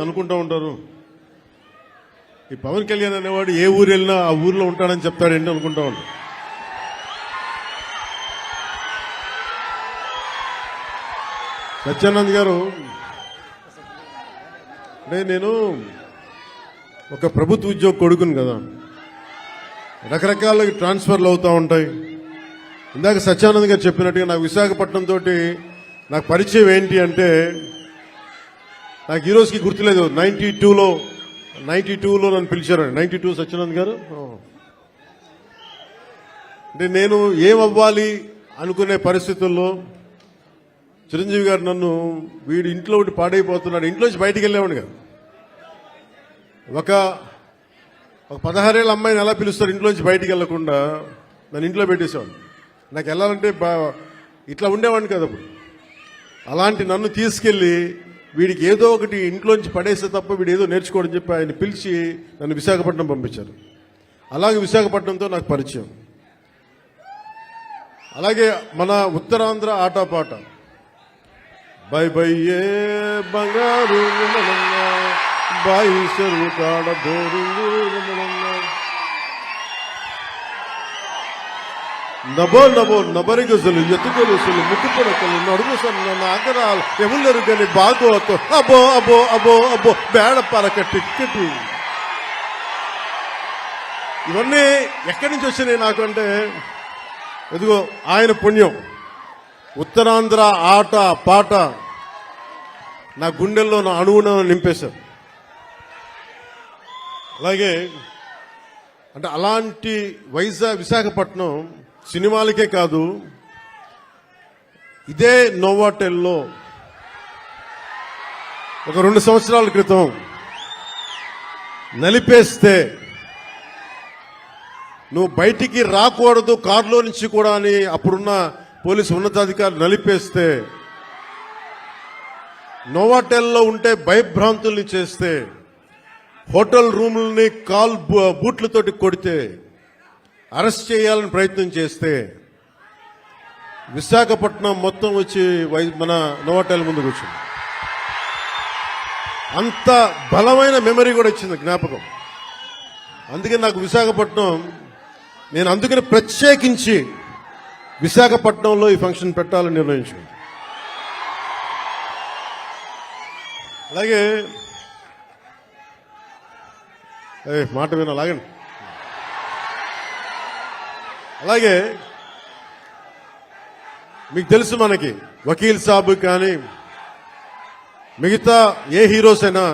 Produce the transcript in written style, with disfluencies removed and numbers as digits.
అనుకుంటూ ఉంటారు. ఈ పవన్ కళ్యాణ్ అనేవాడు ఏ ఊరు వెళ్ళినా ఆ ఊర్లో ఉంటాడని చెప్తాడేంటి అనుకుంటా ఉంటాడు. సత్యానంద్ గారు అంటే నేను ఒక ప్రభుత్వ ఉద్యోగ కొడుకుని కదా, రకరకాల ట్రాన్స్ఫర్లు అవుతూ ఉంటాయి. ఇందాక సత్యానంద్ గారు చెప్పినట్టుగా నాకు విశాఖపట్నం తోటి నాకు పరిచయం ఏంటి అంటే, నాకు ఈ రోజుకి గుర్తులేదు. 92లో నన్ను పిలిచారు. 92 సత్యానంద్ గారు. అంటే నేను ఏమవ్వాలి అనుకునే పరిస్థితుల్లో చిరంజీవి గారు నన్ను వీడు ఇంట్లో ఒకటి పాడైపోతున్నాడు, ఇంట్లోంచి బయటికి వెళ్ళేవాడు కదా. ఒక 16 ఏళ్ళ అమ్మాయిని ఎలా పిలుస్తారు ఇంట్లోంచి బయటికి వెళ్లకుండా, నన్ను ఇంట్లో పెట్టేసేవాడు. నాకు వెళ్ళాలంటే ఇట్లా ఉండేవాడిని కదా. అప్పుడు అలాంటి నన్ను తీసుకెళ్లి వీడికి ఏదో ఒకటి ఇంట్లోంచి పడేస్తే తప్ప వీడు ఏదో నేర్చుకోవడం చెప్పి ఆయన పిలిచి నన్ను విశాఖపట్నం పంపించారు. అలాగే విశాఖపట్నంతో నాకు పరిచయం. అలాగే మన ఉత్తరాంధ్ర ఆటపాట బై బై ఏ బంగారు బాయి చెరువు కాడ బోరింగు నభో నభో నబరిగజలు ఎత్తుకొలుసులు ముక్కుపొడకలు నడుము సన్న నాగరాలు ఎవరు కానీ బాగోతో అబో అబో అబో అబో బేడపాలక టిక్కెట్. ఇవన్నీ ఎక్కడి నుంచి వచ్చినాయి నాకు అంటే, ఎదుగో ఆయన పుణ్యం. ఉత్తరాంధ్ర ఆట పాట నా గుండెల్లో నా అణువున నింపేశారు. అలాగే అంటే అలాంటి విశాఖపట్నం సినిమాలకే కాదు, ఇదే నోవాటెల్లో ఒక 2 సంవత్సరాల క్రితం నలిపేస్తే నువ్వు బయటికి రాకూడదు కారులో నుంచి కూడా అని అప్పుడున్న పోలీసు ఉన్నతాధికారులు నలిపేస్తే, నోవాటెల్లో ఉంటే భయభ్రాంతుల్ని చేస్తే, హోటల్ రూముల్ని బూట్లతోటి కొడితే, అరెస్ట్ చేయాలని ప్రయత్నం చేస్తే, విశాఖపట్నం మొత్తం వచ్చి మన నోవాటెల్ ముందుకు వచ్చింది. అంత బలమైన మెమరీ కూడా ఇచ్చింది, జ్ఞాపకం. అందుకే నాకు విశాఖపట్నం, నేను అందుకని ప్రత్యేకించి విశాఖపట్నంలో ఈ ఫంక్షన్ పెట్టాలని నిర్ణయించుకున్నాను. అలాగే మాట వినాలాగండి. అలాగే మీకు తెలుసు, మనకి వకీల్ సాబ్ కానీ మిగతా ఏ హీరోస్ అయినా